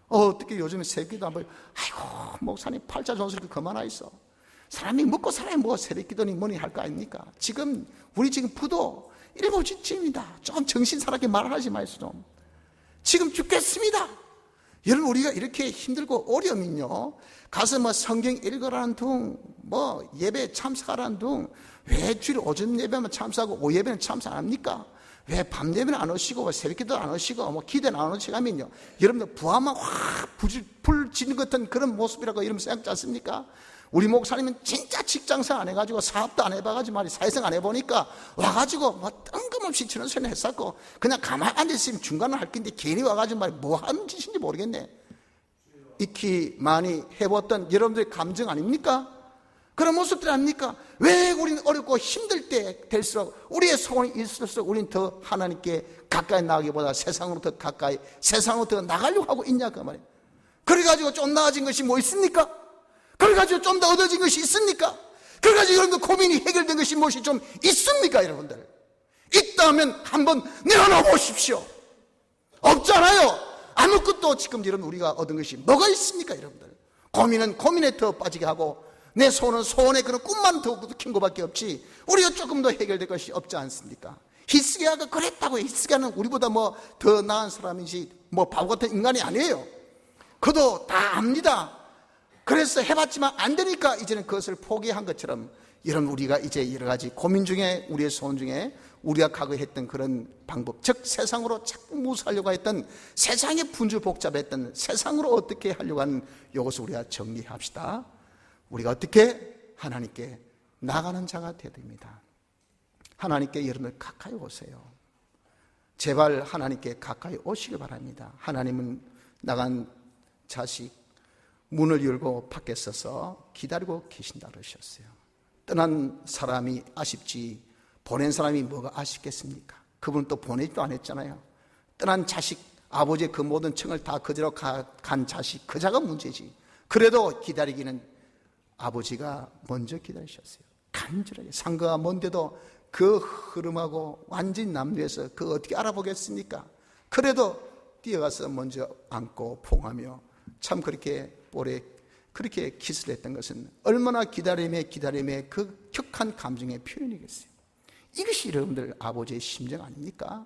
[SPEAKER 1] 어떻게 요즘에 새벽기도 안 보여? 아이고 목사님 팔자 전술도 그만하이소. 사람이 먹고 살아야 뭐 새벽기도니 뭐니 할 거 아닙니까? 우리 지금 부도 7시쯤입니다. 좀 정신사납게 말하지 마이소 좀. 지금 죽겠습니다. 여러분 우리가 이렇게 힘들고 어려우면요 가서 뭐 성경 읽으라는 둥, 예배 참석하라는 둥, 왜 주일 오전 예배만 참석하고 오예배는 참석 안 합니까? 왜 밤 되면 안 오시고 새벽기도 안 오시고 뭐 기도는 안 오시고 하면요, 여러분들 부하만 확 불 지는 것 같은 그런 모습이라고 여러분 생각지 않습니까? 우리 목사님은 진짜 직장생활 안 해가지고 사업도 안 해봐가지고 말이 사회생 안 해보니까 와가지고 뭐 뜬금없이 저런 소리 했었고 그냥 가만히 앉아있으면 중간을 할 건데 괜히 와가지고 말이 뭐 하는 짓인지 모르겠네. 익히 많이 해봤던 여러분들의 감정 아닙니까? 그런 모습들 아닙니까? 왜 우리는 어렵고 힘들 때 될수록 우리의 소원이 있을수록 우리는 더 하나님께 가까이 나가기보다 세상으로 더 가까이, 세상으로 더 나가려고 하고 있냐 그 말이에요. 그래가지고 좀 나아진 것이 뭐 있습니까? 그래가지고 좀 더 얻어진 것이 있습니까? 그래가지고 여러분들 고민이 해결된 것이 무엇이 좀 있습니까 여러분들? 있다면 한번 내려놔 보십시오. 없잖아요. 아무것도 지금 여러분 우리가 얻은 것이 뭐가 있습니까 여러분들? 고민은 고민에 더 빠지게 하고 내 소원은 소원의 그런 꿈만 더 킨 것밖에 없지 우리가 조금 더 해결될 것이 없지 않습니까? 히스기야가 그랬다고 해요. 히스기야는 우리보다 뭐 더 나은 사람이지 뭐 바보 같은 인간이 아니에요. 그도 다 압니다. 그래서 해봤지만 안 되니까 이제는 그것을 포기한 것처럼 이런 우리가 이제 여러 가지 고민 중에 우리의 소원 중에 우리가 각오했던 그런 방법, 즉 세상으로 자꾸 무수하려고 했던, 세상에 분주복잡했던, 세상으로 어떻게 하려고 하는 이것을 우리가 정리합시다. 우리가 어떻게 하나님께 나가는 자가 되어야 됩니다. 하나님께 여러분들 가까이 오세요. 제발 하나님께 가까이 오시기 바랍니다. 하나님은 나간 자식 문을 열고 밖에 서서 기다리고 계신다 그러셨어요. 떠난 사람이 아쉽지 보낸 사람이 뭐가 아쉽겠습니까? 그분은 또 보내지도 않았잖아요. 떠난 자식, 아버지의 그 모든 청을 다 거지로 간 자식, 그자가 문제지. 그래도 기다리기는 아버지가 먼저 기다리셨어요. 간절하게. 상거가 먼데도 그 흐름하고 완전 남루에서 그 어떻게 알아보겠습니까? 그래도 뛰어가서 먼저 안고 포옹하며 참 그렇게 볼에 그렇게 키스를 했던 것은 얼마나 기다림의 그 격한 감정의 표현이겠어요. 이것이 여러분들 아버지의 심정 아닙니까?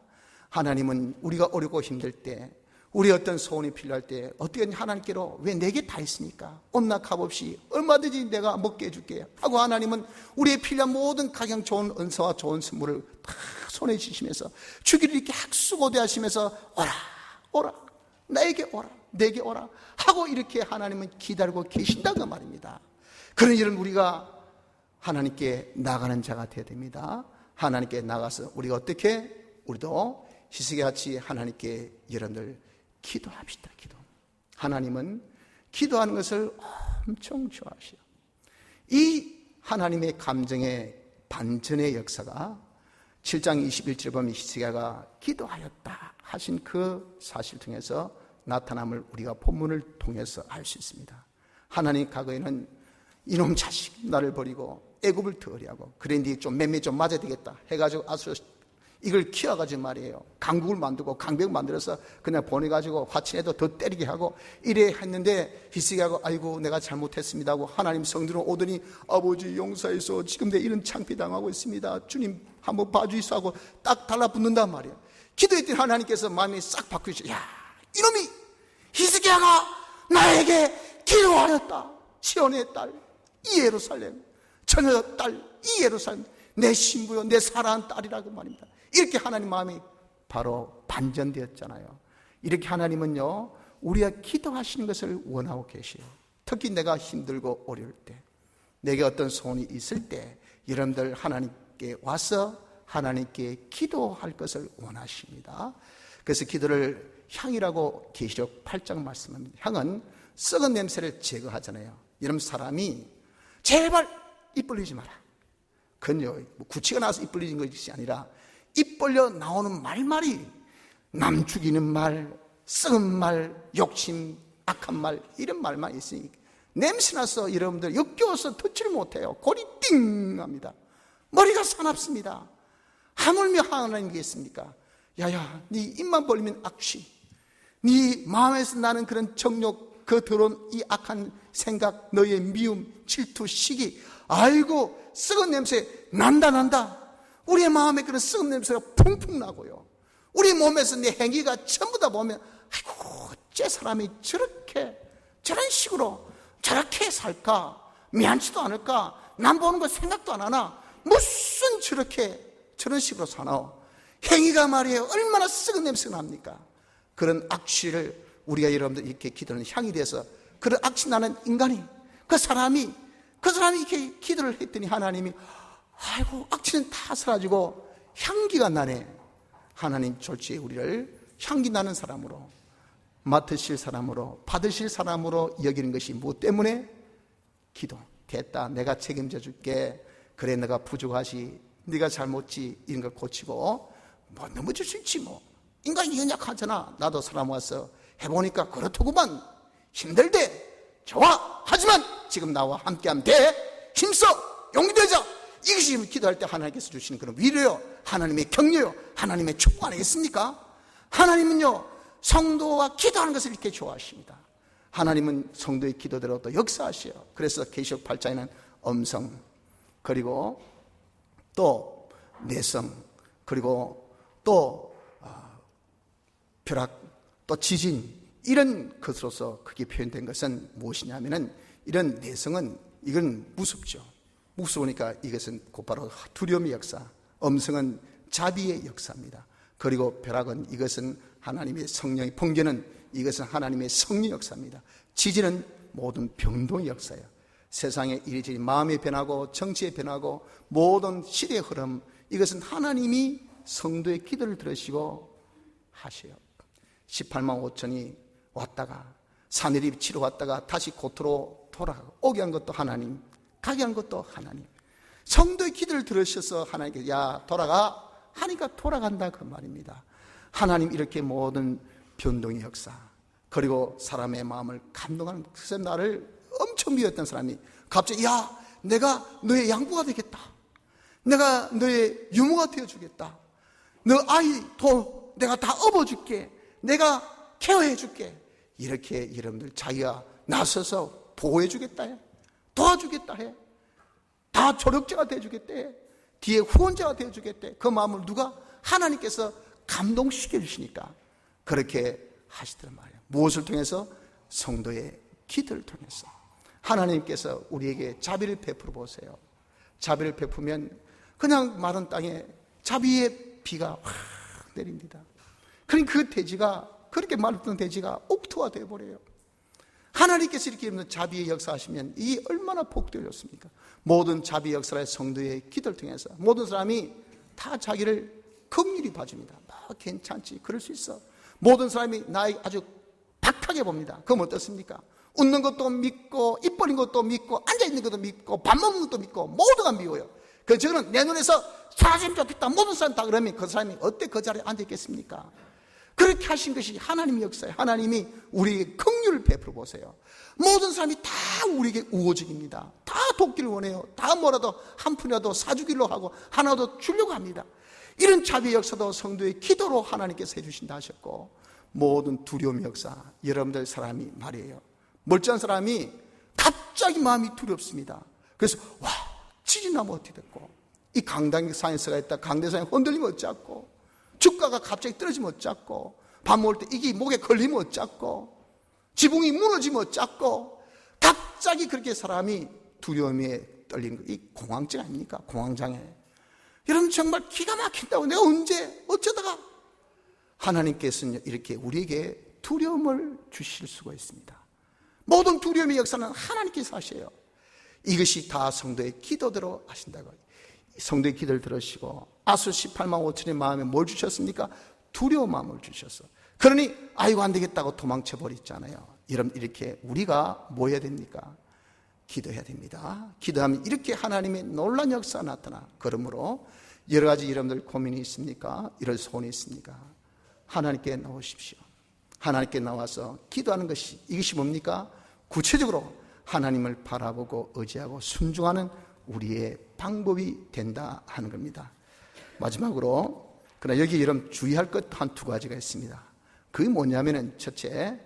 [SPEAKER 1] 하나님은 우리가 어렵고 힘들 때, 우리 어떤 소원이 필요할 때 어떻게 하나님께로 왜 내게 다 있으니까 온나 값없이 얼마든지 내가 먹게 해줄게 하고 하나님은 우리의 필요한 모든 가장 좋은 은사와 좋은 선물을 다 손에 쥐시면서 주기를 이렇게 학수고대하시면서 오라 나에게 오라 내게 오라 하고 이렇게 하나님은 기다리고 계신다고 말입니다. 그런 일은 우리가 하나님께 나가는 자가 되어야 됩니다. 하나님께 나가서 우리가 어떻게 우리도 히스기야같이 하나님께 여러분들 기도합시다. 기도. 하나님은 기도하는 것을 엄청 좋아하셔요. 이 하나님의 감정의 반전의 역사가 7장 21절 보면 히스기야가 기도하였다 하신 그 사실 통해서 나타남을 우리가 본문을 통해서 알 수 있습니다. 하나님 과거에는 이놈 자식 나를 버리고 애굽을 더리하고 그런데 좀 맴매 좀 맞아야 되겠다 해가지고 아수르 이걸 키워가지고 말이에요. 강국을 만들고 강벽 만들어서 그냥 보내가지고 화친해도 더 때리게 하고 이래 했는데 히스기야가 아이고 내가 잘못했습니다 하고 하나님 성전으로 오더니 아버지 용서해서 지금 내 이런 창피당하고 있습니다. 주님 한번 봐주이소 하고 딱 달라붙는단 말이에요. 기도했더니 하나님께서 마음이 싹 바뀌시죠. 야 이놈이 히스기야가 나에게 기도하였다. 시온의 딸 이 예루살렘 처녀 딸 이 예루살렘 내 신부요 내 사랑하는 딸이라고 말입니다. 이렇게 하나님 마음이 바로 반전되었잖아요. 이렇게 하나님은요 우리가 기도하시는 것을 원하고 계세요. 특히 내가 힘들고 어려울 때 내게 어떤 소원이 있을 때 여러분들 하나님께 와서 하나님께 기도할 것을 원하십니다. 그래서 기도를 향이라고 계시록 8장 말씀합니다. 향은 썩은 냄새를 제거하잖아요. 여러분 사람이 제발 입 벌리지 마라. 그건요 구치가 나서 입 벌리는 것이 아니라 입 벌려 나오는 말이 남 죽이는 말, 썩은 말, 욕심, 악한 말 이런 말만 있으니 냄새나서 여러분들 역겨워서 듣지를 못해요. 골이 띵 합니다. 머리가 사납습니다. 하물며 하나님 계십니까? 야야 네 입만 벌리면 악취, 네 마음에서 나는 그런 정욕, 그 더러운 이 악한 생각, 너의 미움, 질투, 시기 아이고 썩은 냄새 난다. 우리의 마음에 그런 썩은 냄새가 풍풍 나고요. 우리 몸에서 내 행위가 전부 다 보면 아이고 어째 사람이 저런 식으로 저렇게 살까? 미안치도 않을까? 남 보는 거 생각도 안 하나? 무슨 저런 식으로 사나? 행위가 말이에요 얼마나 썩은 냄새가 납니까? 그런 악취를 우리가 여러분들 이렇게 기도하는 향이 돼서 그런 악취 나는 인간이 그 사람이 이렇게 기도를 했더니 하나님이 아이고 악취는 다 사라지고 향기가 나네. 하나님 졸지에 우리를 향기 나는 사람으로 맡으실 사람으로 받으실 사람으로 여기는 것이 무엇 때문에? 기도. 됐다, 내가 책임져 줄게. 그래, 내가 부족하지, 네가 잘못지, 이런 걸 고치고 뭐 넘어질 수 있지 뭐. 인간이 연약하잖아. 나도 사람 와서 해보니까 그렇더구만. 힘들대. 좋아. 하지만 지금 나와 함께하면 돼. 힘써. 용기 내자. 이것이 기도할 때 하나님께서 주시는 그런 위로요, 하나님의 격려요, 하나님의 축복 아니겠습니까? 하나님은요 성도와 기도하는 것을 이렇게 좋아하십니다. 하나님은 성도의 기도대로 또 역사하셔요. 그래서 계시록 8장에는 음성, 그리고 또 내성, 그리고 또 벼락, 또 지진, 이런 것으로서 그게 표현된 것은 무엇이냐면은 이런 내성은 이건 무섭죠. 무서우니까 이것은 곧바로 두려움의 역사, 음성은 자비의 역사입니다. 그리고 벼락은 이것은 하나님의 성령의 번개는 이것은 하나님의 성령 역사입니다. 지진은 모든 병동의 역사예요. 세상의 이리저리 마음이 변하고 정치에 변하고 모든 시대의 흐름, 이것은 하나님이 성도의 기도를 들으시고 하셔요. 18만 5천이 왔다가 산에리 치러 왔다가 다시 고토로 돌아가고, 오게 한 것도 하나님, 가게 한 것도 하나님. 성도의 기도를 들으셔서 하나님께서 야 돌아가 하니까 돌아간다, 그 말입니다. 하나님 이렇게 모든 변동의 역사, 그리고 사람의 마음을 감동하는, 그래서 나를 엄청 미웠던 사람이 갑자기 야 내가 너의 양부가 되겠다, 내가 너의 유모가 되어주겠다, 너 아이도 내가 다 업어줄게, 내가 케어해줄게, 이렇게 여러분들 자기가 나서서 보호해주겠다 해, 도와주겠다 해, 다 조력자가 되어주겠대, 뒤에 후원자가 되어주겠대. 그 마음을 누가? 하나님께서 감동시켜 주시니까 그렇게 하시더란 말이에요. 무엇을 통해서? 성도의 기도를 통해서. 하나님께서 우리에게 자비를 베풀어 보세요. 자비를 베푸면 그냥 마른 땅에 자비의 비가 확 내립니다. 그러니 그 대지가, 그렇게 말했던 대지가 옥토가 되어버려요. 하나님께서 이렇게 있는 자비의 역사하시면 이 얼마나 복되어 좋습니까? 모든 자비 역사의 성도의 기도를 통해서 모든 사람이 다 자기를 긍휼히 봐줍니다. 괜찮지, 그럴 수 있어. 모든 사람이 나에게 아주 박하게 봅니다. 그럼 어떻습니까? 웃는 것도 믿고, 입 벌린 것도 믿고, 앉아있는 것도 믿고, 밥 먹는 것도 믿고, 모두가 미워요. 그 저는 내 눈에서 사라지면 좋겠다, 모든 사람 다 그러면 그 사람이 어때 그 자리에 앉아있겠습니까? 그렇게 하신 것이 하나님의 역사예요. 하나님이 우리에게 긍휼을 베풀어 보세요. 모든 사람이 다 우리에게 우호적입니다. 다 돕기를 원해요. 다 뭐라도 한 푼이라도 사주기로 하고 하나도 주려고 합니다. 이런 자비의 역사도 성도의 기도로 하나님께서 해주신다 하셨고, 모든 두려움의 역사, 여러분들 사람이 말이에요, 멀쩡한 사람이 갑자기 마음이 두렵습니다. 그래서 와 지진 나면 어떻게 됐고, 이 강당산에서가 있다 강대산에 흔들리면 어쩌고, 주가가 갑자기 떨어지면 어쩌고, 밥 먹을 때 이게 목에 걸리면 어쩌고, 지붕이 무너지면 어쩌고, 갑자기 그렇게 사람이 두려움에 떨리는 거, 이 공황증 아닙니까? 공황장애. 여러분 정말 기가 막힌다고. 내가 언제 어쩌다가. 하나님께서는 이렇게 우리에게 두려움을 주실 수가 있습니다. 모든 두려움의 역사는 하나님께서 하셔요. 이것이 다 성도의 기도대로 하신다고. 성도의 기도를 들으시고 아수 18만 5천의 마음에 뭘 주셨습니까? 두려운 마음을 주셨어. 그러니 아이고 안 되겠다고 도망쳐 버렸잖아요. 여러분 이렇게 우리가 뭐 해야 됩니까? 기도해야 됩니다. 기도하면 이렇게 하나님의 놀라운 역사가 나타나. 그러므로 여러 가지 여러분들 고민이 있습니까? 이런 소원이 있습니까? 하나님께 나오십시오. 하나님께 나와서 기도하는 것이, 이것이 뭡니까? 구체적으로 하나님을 바라보고 의지하고 순종하는 우리의 방법이 된다 하는 겁니다. 마지막으로, 그러나 여기 여러분 주의할 것 한 두 가지가 있습니다. 그게 뭐냐면은, 첫째,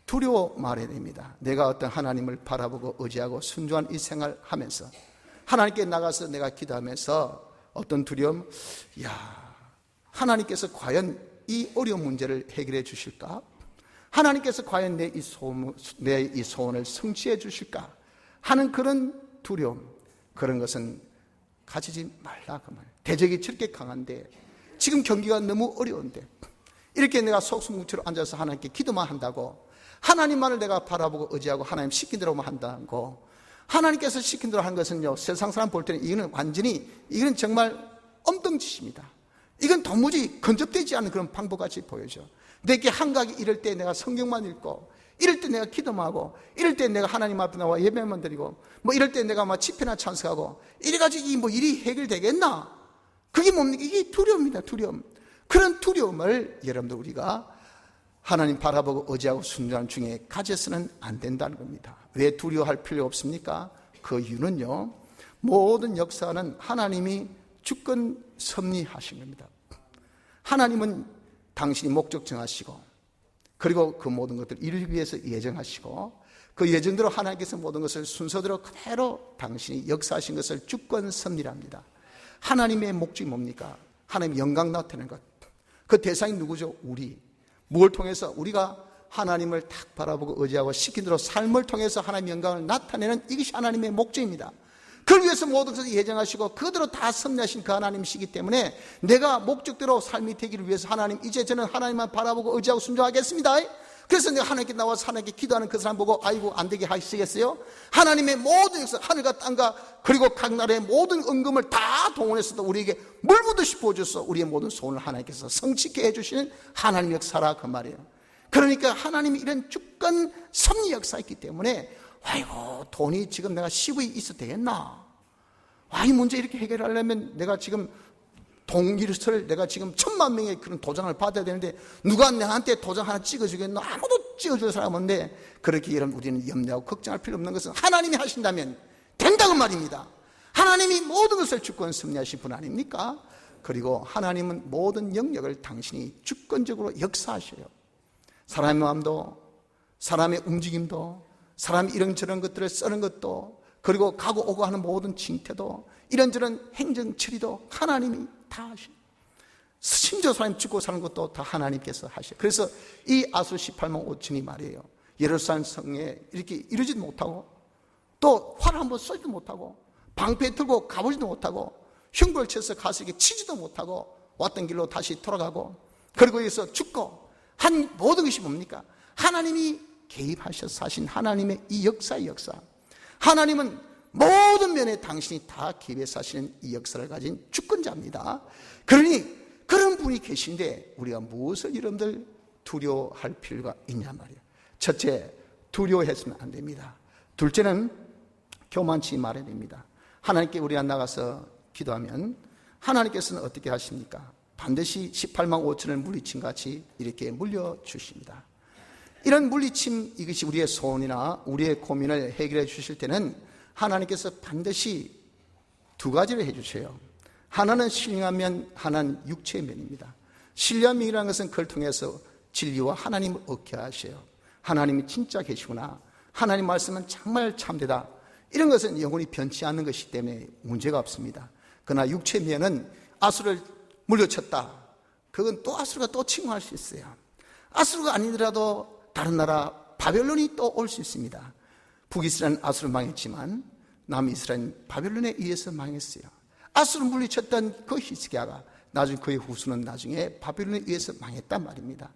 [SPEAKER 1] 두려워 말해야 됩니다. 내가 어떤 하나님을 바라보고 의지하고 순종한 이 생활 하면서 하나님께 나가서 내가 기도하면서 어떤 두려움? 야, 하나님께서 과연 이 어려운 문제를 해결해 주실까? 하나님께서 과연 내 이 소원을 성취해 주실까? 하는 그런 두려움, 그런 것은 가지지 말라 그 말. 대적이 저렇게 강한데 지금 경기가 너무 어려운데 이렇게 내가 속수무책으로 앉아서 하나님께 기도만 한다고, 하나님만을 내가 바라보고 의지하고 하나님 시킨 대로만 한다고, 하나님께서 시킨 대로 하는 것은요, 세상 사람 볼 때는 이거는 완전히, 이건 정말 엉뚱짓입니다. 이건 도무지 근접되지 않은 그런 방법같이 보여져. 내게 한각이 이럴 때 내가 성경만 읽고, 이럴 때 내가 기도만 하고, 이럴 때 내가 하나님 앞에 나와 예배만 드리고, 뭐 이럴 때 내가 막 집회나 찬송하고, 이래가지고 이 뭐 일이 해결되겠나? 그게 뭡니까? 이게 두려움입니다. 두려움. 그런 두려움을 여러분들 우리가 하나님 바라보고 의지하고 순종하는 중에 가져서는 안 된다는 겁니다. 왜 두려워할 필요 없습니까? 그 이유는요, 모든 역사는 하나님이 주권 섭리하신 겁니다. 하나님은 당신이 목적 정하시고, 그리고 그 모든 것들을 이루기 위해서 예정하시고, 그 예정대로 하나님께서 모든 것을 순서대로 그대로 당신이 역사하신 것을 주권 섭리랍니다. 하나님의 목적이 뭡니까? 하나님 영광 나타내는 것. 그 대상이 누구죠? 우리. 무엇을 통해서? 우리가 하나님을 딱 바라보고 의지하고 시킨 대로 삶을 통해서 하나님의 영광을 나타내는, 이것이 하나님의 목적입니다. 그걸 위해서 모든 것을 예정하시고 그대로 다 섭리하신 그 하나님이시기 때문에 내가 목적대로 삶이 되기를 위해서 하나님, 이제 저는 하나님만 바라보고 의지하고 순종하겠습니다. 그래서 내가 하나님께 나와서 하나님께 기도하는 그 사람 보고 아이고 안 되게 하시겠어요? 하나님의 모든 역사, 하늘과 땅과 그리고 각 나라의 모든 은금을 다 동원해서도 우리에게 물부듯이 부어줘서 우리의 모든 소원을 하나님께서 성취케 해주시는 하나님의 역사라 그 말이에요. 그러니까 하나님이 이런 주권 섭리 역사였기 때문에 아이고 돈이 지금 내가 10이 있어도 되겠나? 이 문제 이렇게 해결하려면 내가 지금 동일서를 내가 지금 1000만 명의 그런 도장을 받아야 되는데 누가 나한테 도장 하나 찍어주겠노? 아무도 찍어줄 사람 없는데, 그렇게 여러분 우리는 염려하고 걱정할 필요 없는 것은 하나님이 하신다면 된다고 말입니다. 하나님이 모든 것을 주권 섭리하신 분 아닙니까? 그리고 하나님은 모든 영역을 당신이 주권적으로 역사하셔요. 사람의 마음도, 사람의 움직임도, 사람이 이런저런 것들을 쓰는 것도, 그리고 가고 오고 하는 모든 징태도, 이런저런 행정 처리도 하나님이 다 하셔요. 심지어 사람이 죽고 사는 것도 다 하나님께서 하셔요. 그래서 이 아수 18만 5천이 말이에요, 예루살렘 성에 이렇게 이루지도 못하고, 또 활 한번 쏘지도 못하고, 방패 들고 가보지도 못하고, 흉벌 쳐서 가서 이렇게 치지도 못하고, 왔던 길로 다시 돌아가고, 그리고 여기서 죽고 한 모든 것이 뭡니까? 하나님이 개입하셔서 하신 하나님의 이 역사의 역사. 하나님은 모든 면에 당신이 다 개입해서 하시는 이 역사를 가진 주권자입니다. 그러니 그런 분이 계신데 우리가 무엇을 여러분들 두려워할 필요가 있냐 말이에요. 첫째, 두려워했으면 안 됩니다. 둘째는 교만치 말아야 됩니다. 하나님께 우리가 나가서 기도하면 하나님께서는 어떻게 하십니까? 반드시 18만 5천을 물리친 같이 이렇게 물려주십니다. 이런 물리침, 이것이 우리의 소원이나 우리의 고민을 해결해 주실 때는 하나님께서 반드시 두 가지를 해주세요. 하나는 신령한 면, 하나는 육체의 면입니다. 신령한 면이라는 것은 그걸 통해서 진리와 하나님을 얻게 하셔요. 하나님이 진짜 계시구나, 하나님 말씀은 정말 참되다, 이런 것은 영원히 변치 않는 것이기 때문에 문제가 없습니다. 그러나 육체의 면은 아수를 물려쳤다, 그건 또 아수르가 또 침공할 수 있어요. 아수르가 아니더라도 다른 나라 바벨론이 또 올 수 있습니다. 북이스라엘은 아수르 망했지만 남이스라엘은 바벨론에 의해서 망했어요. 아수르 물리쳤던 그 히스기야가 나중에 그의 후손은 나중에 바벨론에 의해서 망했단 말입니다.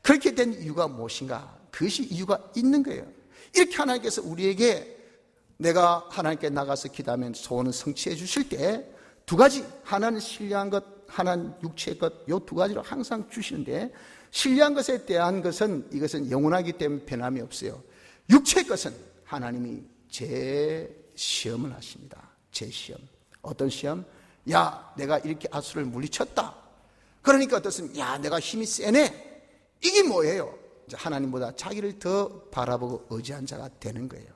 [SPEAKER 1] 그렇게 된 이유가 무엇인가? 그것이 이유가 있는 거예요. 이렇게 하나님께서 우리에게 내가 하나님께 나가서 기도하면 소원을 성취해 주실 때 두 가지, 하나는 신령한 것, 하나는 육체의 것, 이 두 가지로 항상 주시는데, 신령한 것에 대한 것은 이것은 영원하기 때문에 변함이 없어요. 육체의 것은 하나님이 재시험을 하십니다. 재시험. 어떤 시험? 야, 내가 이렇게 아수를 물리쳤다. 그러니까 어떻습니까? 야, 내가 힘이 세네. 이게 뭐예요? 이제 하나님보다 자기를 더 바라보고 의지한 자가 되는 거예요.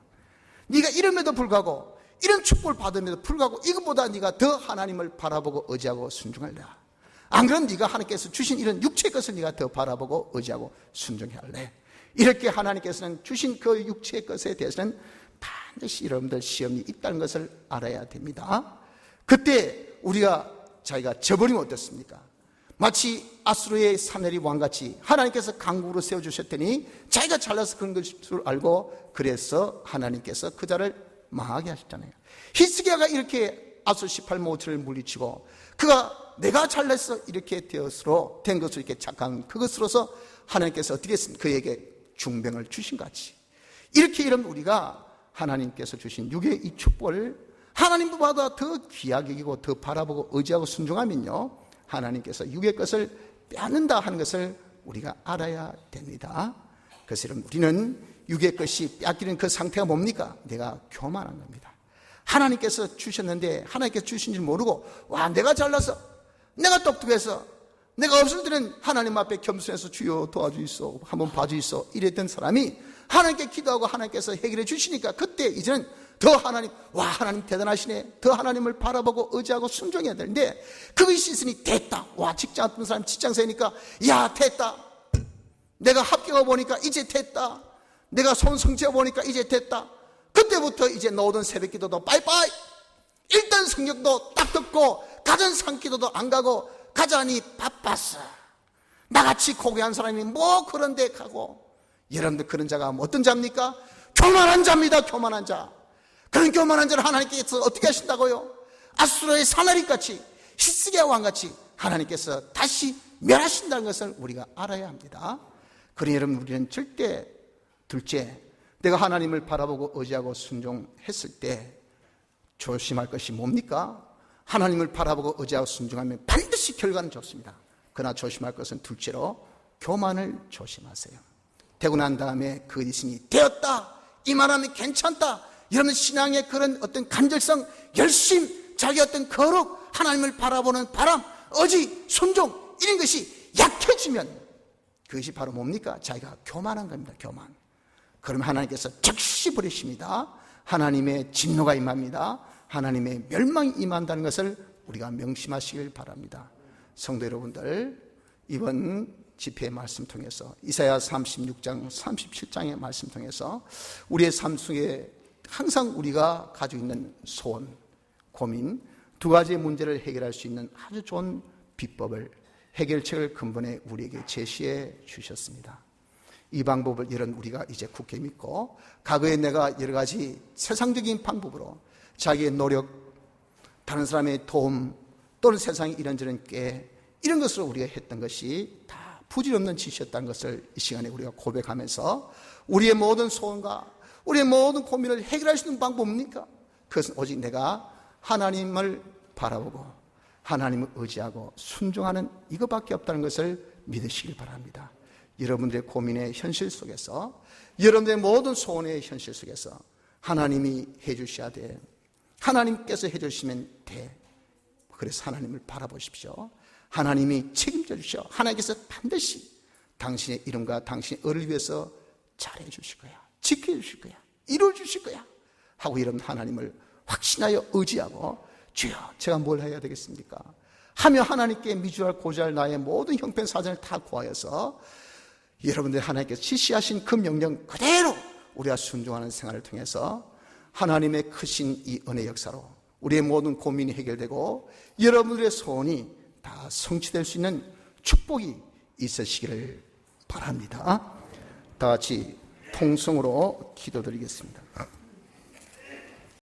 [SPEAKER 1] 네가 이름에도 불구하고, 이런 축복을 받음에도 불구하고 이것보다 네가 더 하나님을 바라보고 의지하고 순종할래? 안 그러면 네가 하나님께서 주신 이런 육체의 것을 네가 더 바라보고 의지하고 순종해야 할래? 이렇게 하나님께서는 주신 그 육체의 것에 대해서는 반드시 여러분들 시험이 있다는 것을 알아야 됩니다. 그때 우리가 자기가 저버리면 어떻습니까? 마치 아수르의 사내리 왕같이 하나님께서 강국으로 세워주셨더니 자기가 잘나서 그런 것일 줄 알고, 그래서 하나님께서 그 자를 망하게 하셨잖아요. 히스기야가 이렇게 아수 18모처를 물리치고 그가 내가 잘났어 이렇게 되었으로 된 것으로 이렇게 착각한 그것으로서 하나님께서 어떻게 했습니까? 그에게 중병을 주신 같이 이렇게 이러면 우리가 하나님께서 주신 육의 이 축복을 하나님보다 더 귀하게 여기고 더 바라보고 의지하고 순종하면요 하나님께서 육의 것을 빼앗는다 하는 것을 우리가 알아야 됩니다. 그래서 여러분 우리는 육의 것이 빼앗기는 그 상태가 뭡니까? 내가 교만한 겁니다. 하나님께서 주셨는데 하나님께서 주신 줄 모르고 와 내가 잘나서 내가 똑똑해서 내가 없을 때는 하나님 앞에 겸손해서 주여 도와주이소 한번 봐주이소 이랬던 사람이 하나님께 기도하고 하나님께서 해결해 주시니까 그때 이제는 더 하나님 와 하나님 대단하시네 더 하나님을 바라보고 의지하고 순종해야 되는데 그것이 있으니 됐다 와 직장 없는 사람 직장생이니까 야 됐다 내가 합격하고 보니까 이제 됐다 내가 손성취하고 보니까 이제 됐다 그때부터 이제 노던 새벽기도도 빠이빠이 일단 성경도 딱 듣고 가전 산기도도 안 가고 가자니 바빴어 나같이 고귀한 사람이 뭐 그런 데 가고 여러분들 그런 자가 어떤 자입니까? 교만한 자입니다. 교만한 자. 그런 교만한 자를 하나님께서 어떻게 하신다고요? 아수르의 사나리같이 히스기야 왕같이 하나님께서 다시 멸하신다는 것을 우리가 알아야 합니다. 그러니 여러분 우리는 절대 둘째 내가 하나님을 바라보고 의지하고 순종했을 때 조심할 것이 뭡니까? 하나님을 바라보고 의지하고 순종하면 반드시 결과는 좋습니다. 그러나 조심할 것은 둘째로 교만을 조심하세요. 되고 난 다음에 그 있으니 되었다 이 말하면 괜찮다 이러면 신앙의 그런 어떤 간절성 열심 자기 어떤 거룩 하나님을 바라보는 바람 의지 순종 이런 것이 약해지면 그것이 바로 뭡니까? 자기가 교만한 겁니다. 교만. 그러면 하나님께서 즉시 버리십니다. 하나님의 진노가 임합니다. 하나님의 멸망이 임한다는 것을 우리가 명심하시길 바랍니다. 성도 여러분들 이번 집회의 말씀 통해서 이사야 36장 37장의 말씀 통해서 우리의 삶 속에 항상 우리가 가지고 있는 소원 고민 두 가지의 문제를 해결할 수 있는 아주 좋은 비법을 해결책을 근본에 우리에게 제시해 주셨습니다. 이 방법을 여러분 우리가 이제 굳게 믿고 과거에 내가 여러 가지 세상적인 방법으로 자기의 노력 다른 사람의 도움 또는 세상의 이런저런 꽤 이런 것으로 우리가 했던 것이 다 부질없는 짓이었다는 것을 이 시간에 우리가 고백하면서 우리의 모든 소원과 우리의 모든 고민을 해결할 수 있는 방법입니까? 그것은 오직 내가 하나님을 바라보고 하나님을 의지하고 순종하는 이것밖에 없다는 것을 믿으시길 바랍니다. 여러분들의 고민의 현실 속에서 여러분들의 모든 소원의 현실 속에서 하나님이 해주셔야 돼. 하나님께서 해주시면 돼. 그래서 하나님을 바라보십시오. 하나님이 책임져 주셔. 하나님께서 반드시 당신의 이름과 당신의 의를 위해서 잘해 주실 거야. 지켜 주실 거야. 이루어 주실 거야. 하고 이런 하나님을 확신하여 의지하고 주여 제가 뭘 해야 되겠습니까? 하며 하나님께 미주할 고주할 나의 모든 형편사정을 다 고하여서 여러분들 하나님께서 지시하신 그 명령 그대로 우리가 순종하는 생활을 통해서 하나님의 크신 이 은혜 역사로 우리의 모든 고민이 해결되고 여러분들의 소원이 다 성취될 수 있는 축복이 있으시기를 바랍니다. 다 같이 통성으로 기도드리겠습니다.